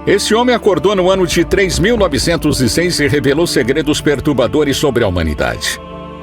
Esse homem acordou no ano de 3906 e revelou segredos perturbadores sobre a humanidade.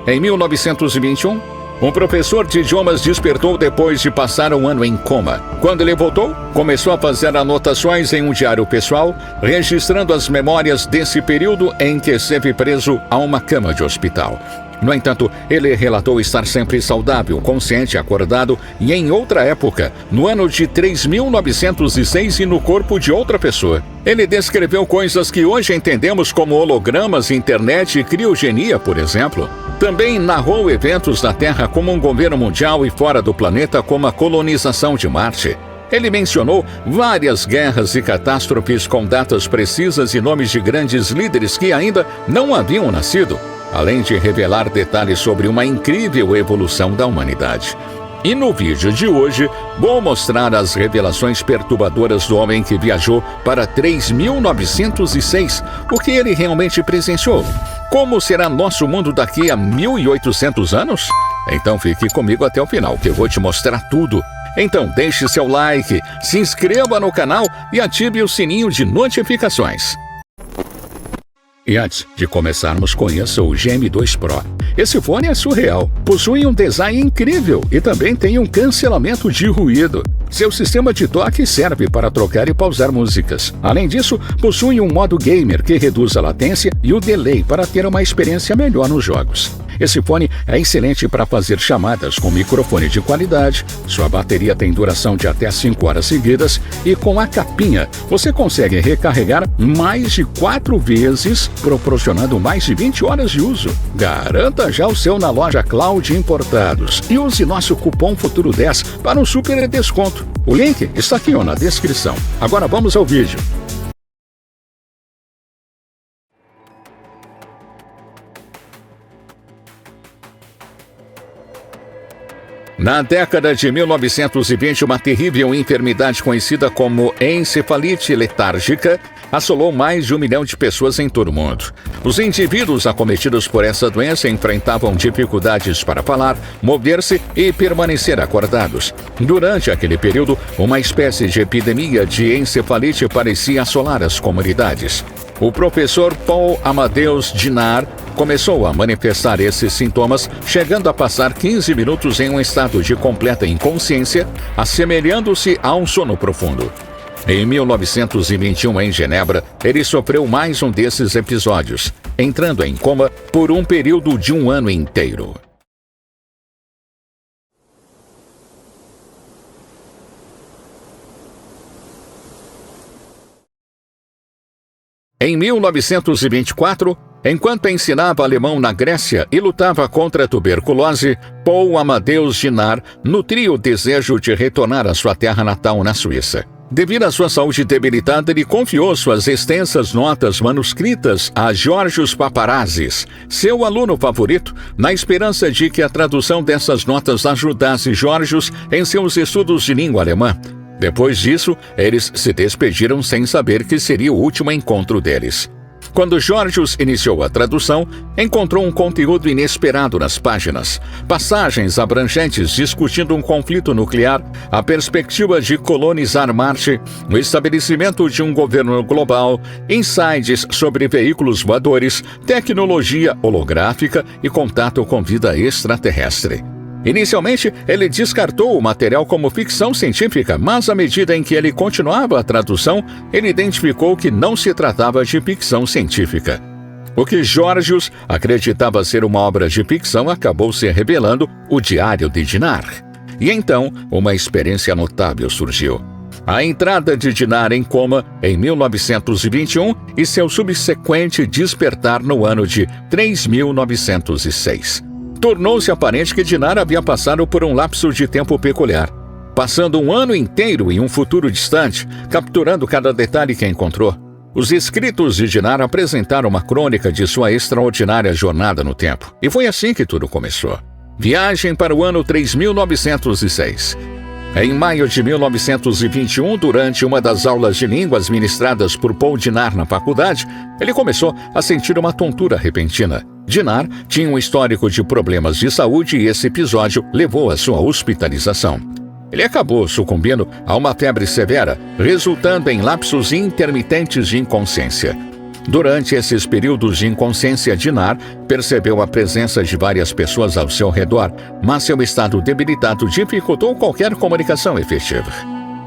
Em 1921, um professor de idiomas despertou depois de passar um ano em coma. Quando ele voltou, começou a fazer anotações em um diário pessoal, registrando as memórias desse período em que esteve preso a uma cama de hospital. No entanto, ele relatou estar sempre saudável, consciente, acordado e em outra época, no ano de 3906 e no corpo de outra pessoa. Ele descreveu coisas que hoje entendemos como hologramas, internet e criogenia, por exemplo. Também narrou eventos na Terra como um governo mundial e fora do planeta como a colonização de Marte. Ele mencionou várias guerras e catástrofes com datas precisas e nomes de grandes líderes que ainda não haviam nascido, além de revelar detalhes sobre uma incrível evolução da humanidade. E no vídeo de hoje, vou mostrar as revelações perturbadoras do homem que viajou para 3906, o que ele realmente presenciou. Como será nosso mundo daqui a 1800 anos? Então fique comigo até o final, que eu vou te mostrar tudo. Então deixe seu like, se inscreva no canal e ative o sininho de notificações. E antes de começarmos, conheça o GM2 Pro. Esse fone é surreal, possui um design incrível e também tem um cancelamento de ruído. Seu sistema de toque serve para trocar e pausar músicas. Além disso, possui um modo gamer que reduz a latência e o delay para ter uma experiência melhor nos jogos. Esse fone é excelente para fazer chamadas com microfone de qualidade, sua bateria tem duração de até 5 horas seguidas e com a capinha você consegue recarregar mais de 4 vezes, proporcionando mais de 20 horas de uso. Garanta já o seu na loja Cloud Importados e use nosso cupom FUTURO10 para um super desconto. O link está aqui na descrição. Agora vamos ao vídeo. Na década de 1920, uma terrível enfermidade conhecida como encefalite letárgica assolou mais de 1 milhão de pessoas em todo o mundo. Os indivíduos acometidos por essa doença enfrentavam dificuldades para falar, mover-se e permanecer acordados. Durante aquele período, uma espécie de epidemia de encefalite parecia assolar as comunidades. O professor Paul Amadeus Dinard começou a manifestar esses sintomas, chegando a passar 15 minutos em um estado de completa inconsciência, assemelhando-se a um sono profundo. Em 1921, em Genebra, ele sofreu mais um desses episódios, entrando em coma por um período de 1 ano inteiro. Em 1924, enquanto ensinava alemão na Grécia e lutava contra a tuberculose, Paul Amadeus Dinard nutria o desejo de retornar à sua terra natal na Suíça. Devido à sua saúde debilitada, ele confiou suas extensas notas manuscritas a Georgios Paparazis, seu aluno favorito, na esperança de que a tradução dessas notas ajudasse Georgios em seus estudos de língua alemã. Depois disso, eles se despediram sem saber que seria o último encontro deles. Quando Georgios iniciou a tradução, encontrou um conteúdo inesperado nas páginas. Passagens abrangentes discutindo um conflito nuclear, a perspectiva de colonizar Marte, o estabelecimento de um governo global, insights sobre veículos voadores, tecnologia holográfica e contato com vida extraterrestre. Inicialmente, ele descartou o material como ficção científica, mas à medida em que ele continuava a tradução, ele identificou que não se tratava de ficção científica. O que Georgios acreditava ser uma obra de ficção acabou se revelando o Diário de Dinard. E então, uma experiência notável surgiu. A entrada de Dinard em coma em 1921 e seu subsequente despertar no ano de 3906. Tornou-se aparente que Dinard havia passado por um lapso de tempo peculiar, passando 1 ano inteiro em um futuro distante, capturando cada detalhe que encontrou. Os escritos de Dinard apresentaram uma crônica de sua extraordinária jornada no tempo. E foi assim que tudo começou. Viagem para o ano 3906. Em maio de 1921, durante uma das aulas de línguas ministradas por Paul Dinard na faculdade, ele começou a sentir uma tontura repentina. Dinard tinha um histórico de problemas de saúde e esse episódio levou à sua hospitalização. Ele acabou sucumbindo a uma febre severa, resultando em lapsos intermitentes de inconsciência. Durante esses períodos de inconsciência, Dinar percebeu a presença de várias pessoas ao seu redor, mas seu estado debilitado dificultou qualquer comunicação efetiva.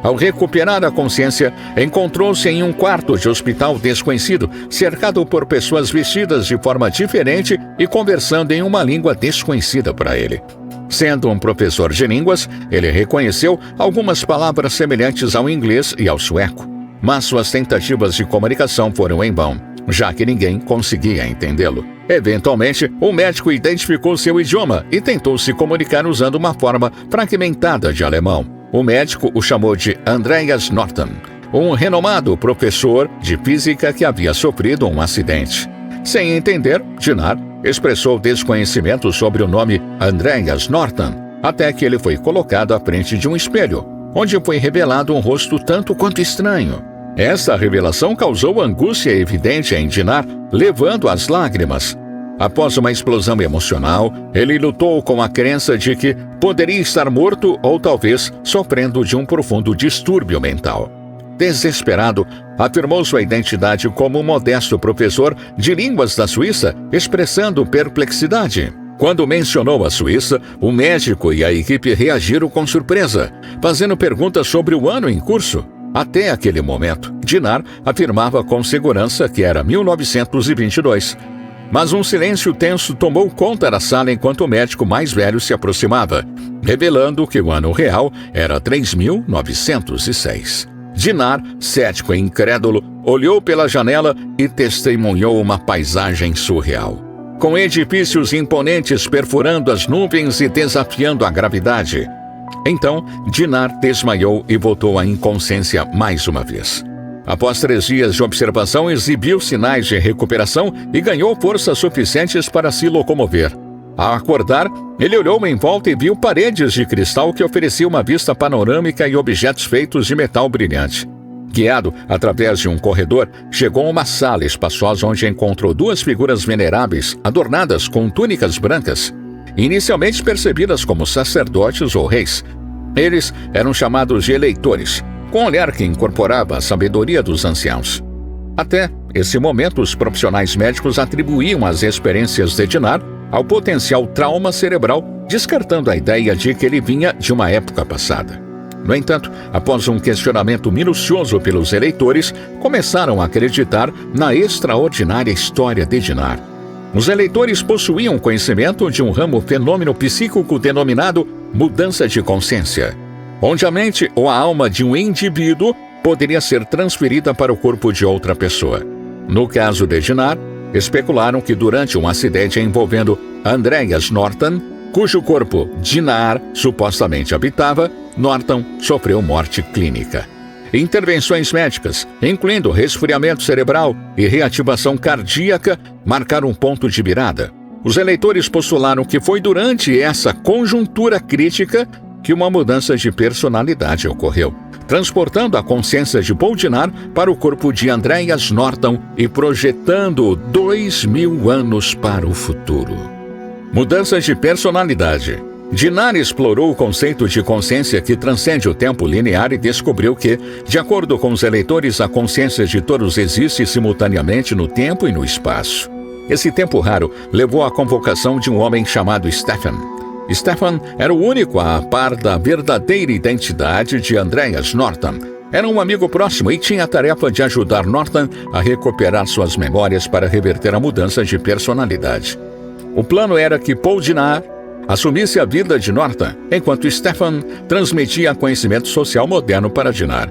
Ao recuperar a consciência, encontrou-se em um quarto de hospital desconhecido, cercado por pessoas vestidas de forma diferente e conversando em uma língua desconhecida para ele. Sendo um professor de línguas, ele reconheceu algumas palavras semelhantes ao inglês e ao sueco, mas suas tentativas de comunicação foram em vão, já que ninguém conseguia entendê-lo. Eventualmente, o médico identificou seu idioma e tentou se comunicar usando uma forma fragmentada de alemão. O médico o chamou de Andreas Norton, um renomado professor de física que havia sofrido um acidente. Sem entender, Dinar expressou desconhecimento sobre o nome Andreas Norton, até que ele foi colocado à frente de um espelho, onde foi revelado um rosto tanto quanto estranho. Essa revelação causou angústia evidente em Dinar, levando às lágrimas. Após uma explosão emocional, ele lutou com a crença de que poderia estar morto ou talvez sofrendo de um profundo distúrbio mental. Desesperado, afirmou sua identidade como um modesto professor de línguas da Suíça, expressando perplexidade. Quando mencionou a Suíça, o médico e a equipe reagiram com surpresa, fazendo perguntas sobre o ano em curso. Até aquele momento, Dinar afirmava com segurança que era 1922. Mas um silêncio tenso tomou conta da sala enquanto o médico mais velho se aproximava, revelando que o ano real era 3906. Dinar, cético e incrédulo, olhou pela janela e testemunhou uma paisagem surreal, com edifícios imponentes perfurando as nuvens e desafiando a gravidade. Então, Dinar desmaiou e voltou à inconsciência mais uma vez. Após 3 dias de observação, exibiu sinais de recuperação e ganhou forças suficientes para se locomover. Ao acordar, ele olhou em volta e viu paredes de cristal que ofereciam uma vista panorâmica e objetos feitos de metal brilhante. Guiado através de um corredor, chegou a uma sala espaçosa onde encontrou 2 figuras veneráveis adornadas com túnicas brancas, inicialmente percebidas como sacerdotes ou reis. Eles eram chamados de eleitores, com um olhar que incorporava a sabedoria dos anciãos. Até esse momento, os profissionais médicos atribuíam as experiências de Dinar ao potencial trauma cerebral, descartando a ideia de que ele vinha de uma época passada. No entanto, após um questionamento minucioso pelos eleitores, começaram a acreditar na extraordinária história de Dinar. Os eleitores possuíam conhecimento de um ramo fenômeno psíquico denominado mudança de consciência, onde a mente ou a alma de um indivíduo poderia ser transferida para o corpo de outra pessoa. No caso de Dinar, especularam que durante um acidente envolvendo Andreas Norton, cujo corpo Dinar supostamente habitava, Norton sofreu morte clínica. Intervenções médicas, incluindo resfriamento cerebral e reativação cardíaca, marcaram um ponto de virada. Os eleitores postularam que foi durante essa conjuntura crítica que uma mudança de personalidade ocorreu, transportando a consciência de Paul Dinar para o corpo de Andreas Norton e projetando 2000 anos para o futuro. Mudanças de personalidade. Dinar explorou o conceito de consciência que transcende o tempo linear e descobriu que, de acordo com os eleitores, a consciência de todos existe simultaneamente no tempo e no espaço. Esse tempo raro levou à convocação de um homem chamado Stefan. Stefan era o único a par da verdadeira identidade de Andreas Norton. Era um amigo próximo e tinha a tarefa de ajudar Norton a recuperar suas memórias para reverter a mudança de personalidade. O plano era que Paul Dinar assumisse a vida de Norton, enquanto Stefan transmitia conhecimento social moderno para Dinar.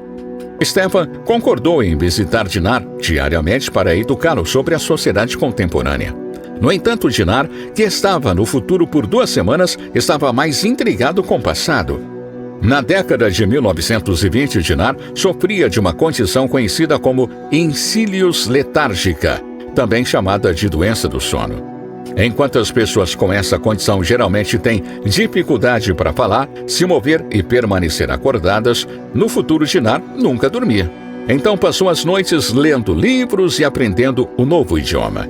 Stefan concordou em visitar Dinar diariamente para educá-lo sobre a sociedade contemporânea. No entanto, Dinar, que estava no futuro por 2 semanas, estava mais intrigado com o passado. Na década de 1920, Dinar sofria de uma condição conhecida como insílios letárgica, também chamada de doença do sono. Enquanto as pessoas com essa condição geralmente têm dificuldade para falar, se mover e permanecer acordadas, no futuro Dinar nunca dormia. Então passou as noites lendo livros e aprendendo o novo idioma.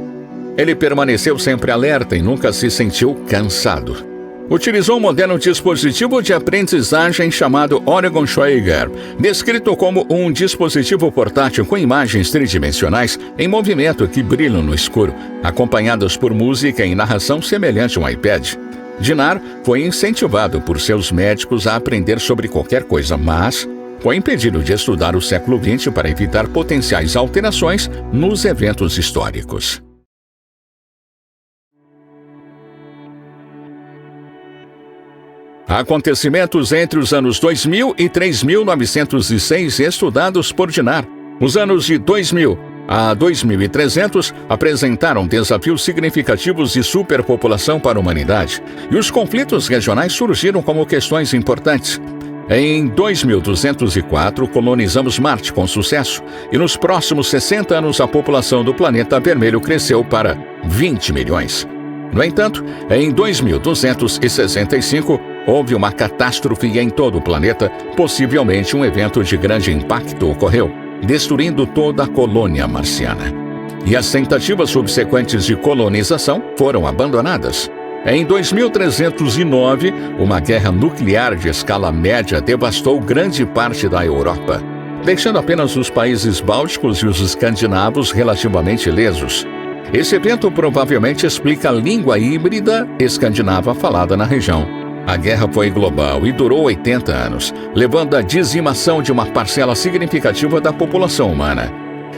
Ele permaneceu sempre alerta e nunca se sentiu cansado. utilizou um moderno dispositivo de aprendizagem chamado Oregon Schweiger, descrito como um dispositivo portátil com imagens tridimensionais em movimento que brilham no escuro, acompanhadas por música e narração semelhante a um iPad. Dinar foi incentivado por seus médicos a aprender sobre qualquer coisa, mas foi impedido de estudar o século XX para evitar potenciais alterações nos eventos históricos. Acontecimentos entre os anos 2000 e 3906 estudados por Dinar. Os anos de 2000 a 2300 apresentaram desafios significativos de superpopulação para a humanidade, e os conflitos regionais surgiram como questões importantes. Em 2204, colonizamos Marte com sucesso, e nos próximos 60 anos a população do planeta vermelho cresceu para 20 milhões. No entanto, em 2265, houve uma catástrofe em todo o planeta, possivelmente um evento de grande impacto ocorreu, destruindo toda a colônia marciana. E as tentativas subsequentes de colonização foram abandonadas. Em 2309, uma guerra nuclear de escala média devastou grande parte da Europa, deixando apenas os países bálticos e os escandinavos relativamente ilesos. Esse evento provavelmente explica a língua híbrida escandinava falada na região. A guerra foi global e durou 80 anos, levando à dizimação de uma parcela significativa da população humana.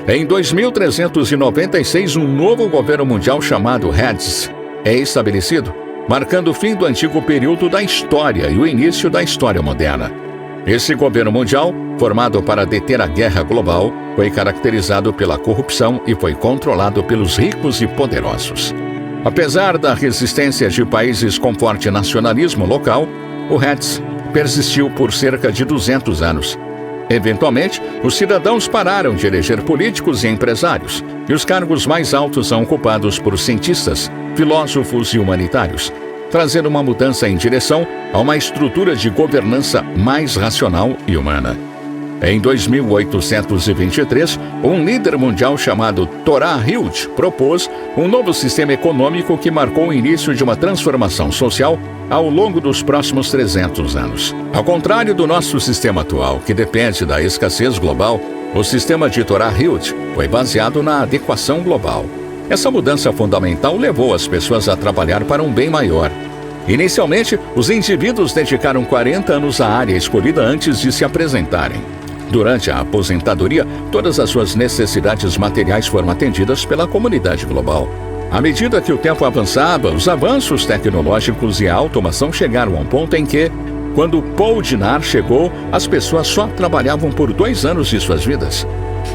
Em 2396, um novo governo mundial chamado REDS é estabelecido, marcando o fim do antigo período da história e o início da história moderna. Esse governo mundial, formado para deter a guerra global, foi caracterizado pela corrupção e foi controlado pelos ricos e poderosos. Apesar da resistência de países com forte nacionalismo local, o REDS persistiu por cerca de 200 anos. Eventualmente, os cidadãos pararam de eleger políticos e empresários, e os cargos mais altos são ocupados por cientistas, filósofos e humanitários, trazendo uma mudança em direção a uma estrutura de governança mais racional e humana. Em 2823, um líder mundial chamado Torah Hild propôs um novo sistema econômico que marcou o início de uma transformação social ao longo dos próximos 300 anos. Ao contrário do nosso sistema atual, que depende da escassez global, o sistema de Torah Hild foi baseado na adequação global. Essa mudança fundamental levou as pessoas a trabalhar para um bem maior. Inicialmente, os indivíduos dedicaram 40 anos à área escolhida antes de se apresentarem. Durante a aposentadoria, todas as suas necessidades materiais foram atendidas pela comunidade global. À medida que o tempo avançava, os avanços tecnológicos e a automação chegaram a um ponto em que, quando Paul Dinar chegou, as pessoas só trabalhavam por 2 anos de suas vidas.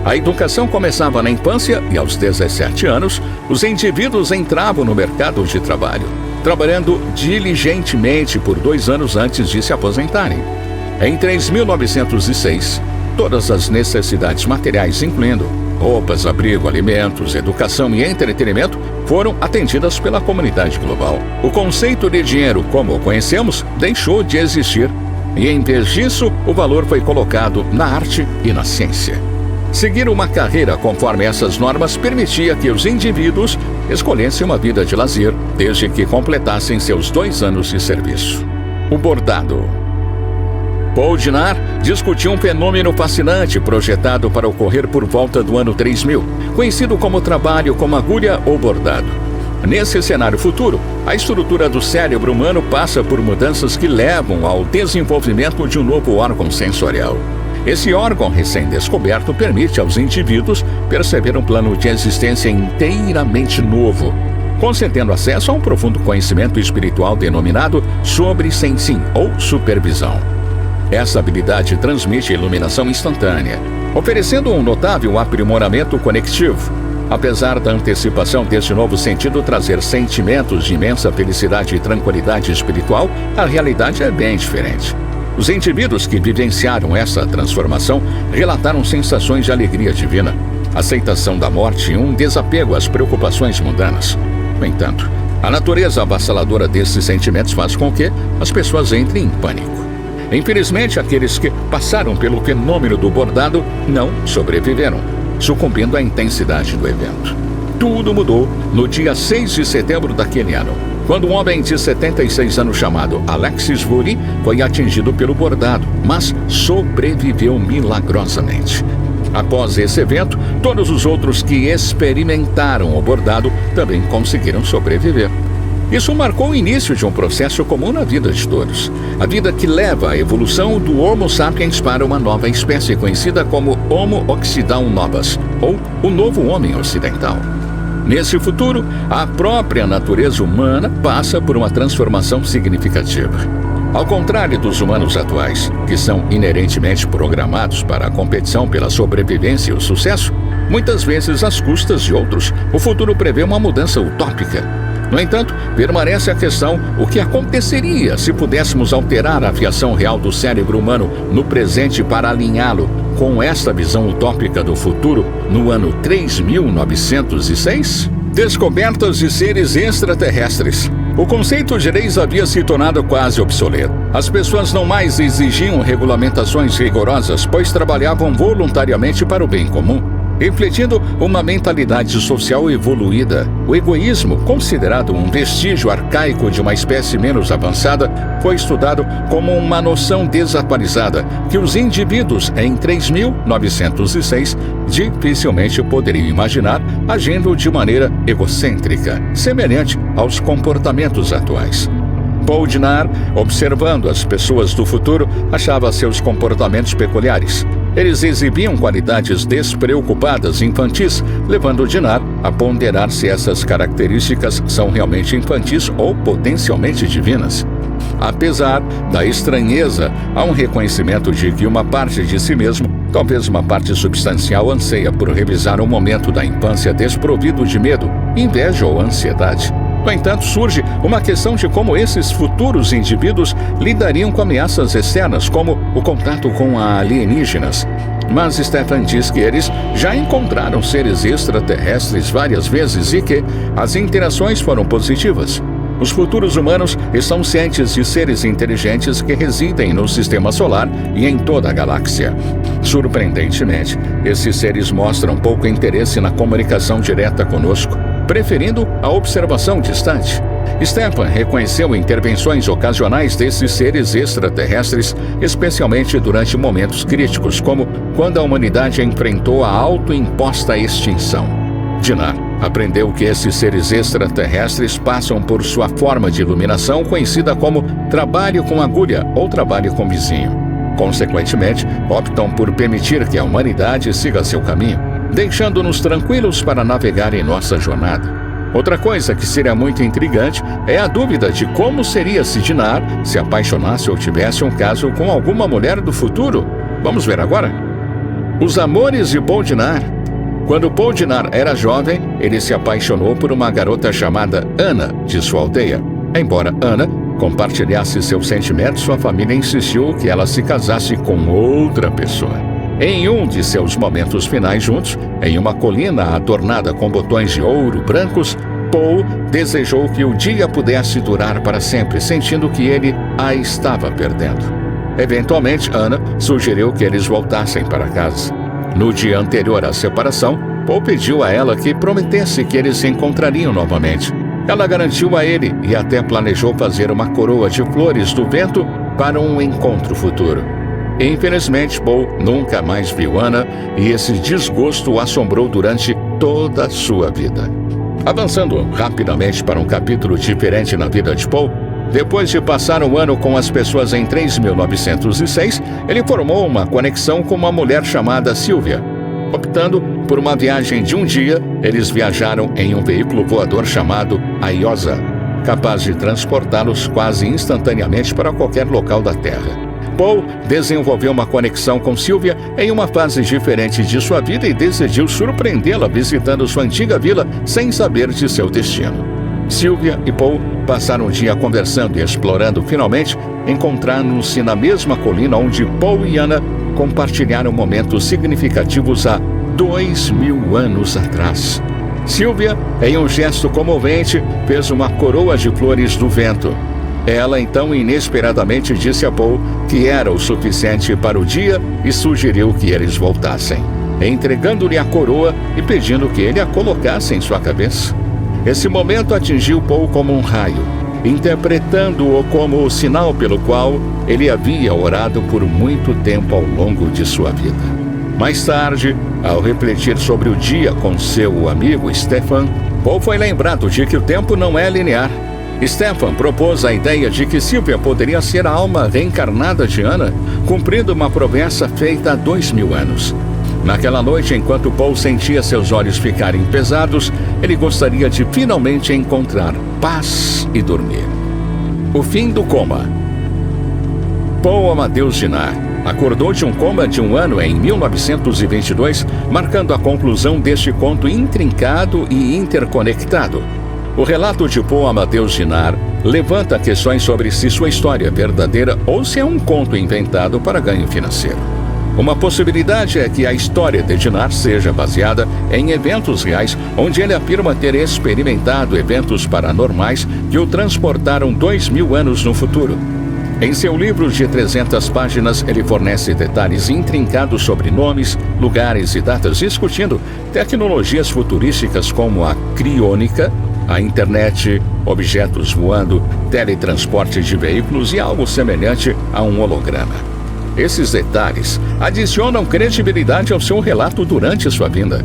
A educação começava na infância e, aos 17 anos, os indivíduos entravam no mercado de trabalho, trabalhando diligentemente por 2 anos antes de se aposentarem. Em 3906, todas as necessidades materiais, incluindo roupas, abrigo, alimentos, educação e entretenimento, foram atendidas pela comunidade global. O conceito de dinheiro, como o conhecemos, deixou de existir, e em vez disso, o valor foi colocado na arte e na ciência. Seguir uma carreira conforme essas normas permitia que os indivíduos escolhessem uma vida de lazer, desde que completassem seus 2 anos de serviço. O bordado. Paul Dinar discutiu um fenômeno fascinante projetado para ocorrer por volta do ano 3000, conhecido como trabalho com agulha ou bordado. Nesse cenário futuro, a estrutura do cérebro humano passa por mudanças que levam ao desenvolvimento de um novo órgão sensorial. Esse órgão recém-descoberto permite aos indivíduos perceber um plano de existência inteiramente novo, concedendo acesso a um profundo conhecimento espiritual denominado sobre-sensing ou supervisão. Essa habilidade transmite iluminação instantânea, oferecendo um notável aprimoramento conectivo. Apesar da antecipação deste novo sentido trazer sentimentos de imensa felicidade e tranquilidade espiritual, a realidade é bem diferente. Os indivíduos que vivenciaram essa transformação relataram sensações de alegria divina, aceitação da morte e um desapego às preocupações mundanas. No entanto, a natureza avassaladora desses sentimentos faz com que as pessoas entrem em pânico. Infelizmente, aqueles que passaram pelo fenômeno do bordado não sobreviveram, sucumbindo à intensidade do evento. Tudo mudou no dia 6 de setembro daquele ano. quando um homem de 76 anos chamado Alexis Vuri foi atingido pelo bordado, mas sobreviveu milagrosamente. Após esse evento, todos os outros que experimentaram o bordado também conseguiram sobreviver. Isso marcou o início de um processo comum na vida de todos. A vida que leva à evolução do Homo sapiens para uma nova espécie conhecida como Homo occidal novus, ou o novo homem ocidental. Nesse futuro, a própria natureza humana passa por uma transformação significativa. Ao contrário dos humanos atuais, que são inerentemente programados para a competição pela sobrevivência e o sucesso, muitas vezes às custas de outros, o futuro prevê uma mudança utópica. No entanto, permanece a questão: o que aconteceria se pudéssemos alterar a aviação real do cérebro humano no presente para alinhá-lo com esta visão utópica do futuro no ano 3906? Descobertas de seres extraterrestres. O conceito de leis havia se tornado quase obsoleto. As pessoas não mais exigiam regulamentações rigorosas, pois trabalhavam voluntariamente para o bem comum, refletindo uma mentalidade social evoluída. O egoísmo, considerado um vestígio arcaico de uma espécie menos avançada, foi estudado como uma noção desatualizada que os indivíduos em 3906 dificilmente poderiam imaginar agindo de maneira egocêntrica, semelhante aos comportamentos atuais. Paul Diner, observando as pessoas do futuro, achava seus comportamentos peculiares. Eles exibiam qualidades despreocupadas infantis, levando Diner a ponderar se essas características são realmente infantis ou potencialmente divinas. Apesar da estranheza, há um reconhecimento de que uma parte de si mesmo, talvez uma parte substancial, anseia por revisar um momento da infância desprovido de medo, inveja ou ansiedade. No entanto, surge uma questão de como esses futuros indivíduos lidariam com ameaças externas, como o contato com alienígenas. Mas Stephan diz que eles já encontraram seres extraterrestres várias vezes e que as interações foram positivas. Os futuros humanos estão cientes de seres inteligentes que residem no sistema solar e em toda a galáxia. Surpreendentemente, esses seres mostram pouco interesse na comunicação direta conosco, preferindo a observação distante. Stephan reconheceu intervenções ocasionais desses seres extraterrestres, especialmente durante momentos críticos, como quando a humanidade enfrentou a autoimposta extinção. Diner aprendeu que esses seres extraterrestres passam por sua forma de iluminação conhecida como trabalho com agulha ou trabalho com vizinho. Consequentemente, optam por permitir que a humanidade siga seu caminho, deixando-nos tranquilos para navegar em nossa jornada. Outra coisa que seria muito intrigante é a dúvida de como seria se Diner se apaixonasse ou tivesse um caso com alguma mulher do futuro. Vamos ver agora? Os amores de Paul Diner. Quando Paul Diner era jovem, ele se apaixonou por uma garota chamada Anna, de sua aldeia. Embora Anna compartilhasse seus sentimentos, sua família insistiu que ela se casasse com outra pessoa. Em um de seus momentos finais juntos, em uma colina adornada com botões de ouro brancos, Paul desejou que o dia pudesse durar para sempre, sentindo que ele a estava perdendo. Eventualmente, Anna sugeriu que eles voltassem para casa. No dia anterior à separação, Paul pediu a ela que prometesse que eles se encontrariam novamente. Ela garantiu a ele e até planejou fazer uma coroa de flores do vento para um encontro futuro. Infelizmente, Paul nunca mais viu Anna e esse desgosto o assombrou durante toda a sua vida. Avançando rapidamente para um capítulo diferente na vida de Paul, depois de passar um ano com as pessoas em 3906, ele formou uma conexão com uma mulher chamada Sylvia. Optando por uma viagem de um dia, eles viajaram em um veículo voador chamado Aiosa, capaz de transportá-los quase instantaneamente para qualquer local da Terra. Paul desenvolveu uma conexão com Sylvia em uma fase diferente de sua vida e decidiu surpreendê-la visitando sua antiga vila sem saber de seu destino. Sylvia e Paul passaram o dia conversando e explorando. Finalmente, encontraram-se na mesma colina onde Paul e Anna compartilharam momentos significativos há 2000 anos atrás. Sylvia, em um gesto comovente, fez uma coroa de flores do vento. Ela então inesperadamente disse a Paul que era o suficiente para o dia e sugeriu que eles voltassem, entregando-lhe a coroa e pedindo que ele a colocasse em sua cabeça. Esse momento atingiu Poe como um raio, interpretando-o como o sinal pelo qual ele havia orado por muito tempo ao longo de sua vida. Mais tarde, ao refletir sobre o dia com seu amigo Stefan, Poe foi lembrado de que o tempo não é linear. Stefan propôs a ideia de que Sylvia poderia ser a alma reencarnada de Anna, cumprindo uma promessa feita há 2000 anos. Naquela noite, enquanto Poe sentia seus olhos ficarem pesados, ele gostaria de finalmente encontrar paz e dormir. O fim do coma. Poe Amadeus Ginnar acordou de um coma de 1 ano em 1922, marcando a conclusão deste conto intrincado e interconectado. O relato de Poe Amadeus Ginnar levanta questões sobre se sua história é verdadeira ou se é um conto inventado para ganho financeiro. Uma possibilidade é que a história de Ginnar seja baseada em eventos reais, onde ele afirma ter experimentado eventos paranormais que o transportaram 2000 anos no futuro. Em seu livro de 300 páginas, ele fornece detalhes intrincados sobre nomes, lugares e datas, discutindo tecnologias futurísticas como a criônica, a internet, objetos voando, teletransporte de veículos e algo semelhante a um holograma. Esses detalhes adicionam credibilidade ao seu relato durante sua vinda.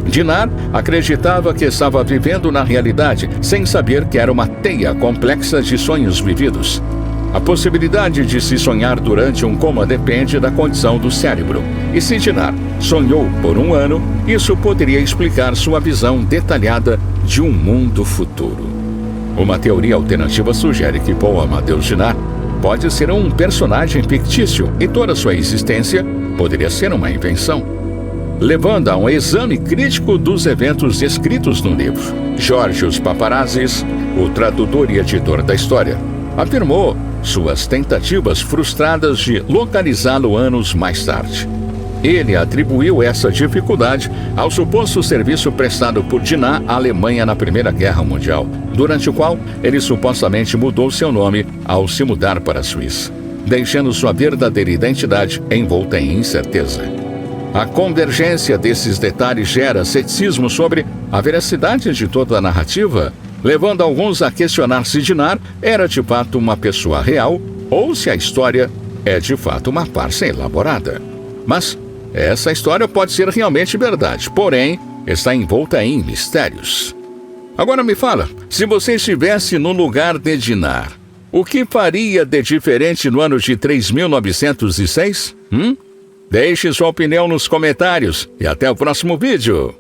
Ginnar acreditava que estava vivendo na realidade, sem saber que era uma teia complexa de sonhos vividos. A possibilidade de se sonhar durante um coma depende da condição do cérebro. E se Ginnar sonhou por 1 ano, isso poderia explicar sua visão detalhada de um mundo futuro. Uma teoria alternativa sugere que Poe Amadeus Ginnar pode ser um personagem fictício e toda sua existência poderia ser uma invenção, levando a um exame crítico dos eventos descritos no livro. Georgios Paparazis, o tradutor e editor da história, afirmou suas tentativas frustradas de localizá-lo anos mais tarde. Ele atribuiu essa dificuldade ao suposto serviço prestado por Ginnar à Alemanha na Primeira Guerra Mundial, durante o qual ele supostamente mudou seu nome ao se mudar para a Suíça, deixando sua verdadeira identidade envolta em incerteza. A convergência desses detalhes gera ceticismo sobre a veracidade de toda a narrativa, levando alguns a questionar se Ginnar era de fato uma pessoa real ou se a história é de fato uma farsa elaborada. Mas essa história pode ser realmente verdade, porém está envolta em mistérios. Agora me fala, se você estivesse no lugar de Ginnar, o que faria de diferente no ano de 3906? Deixe sua opinião nos comentários e até o próximo vídeo.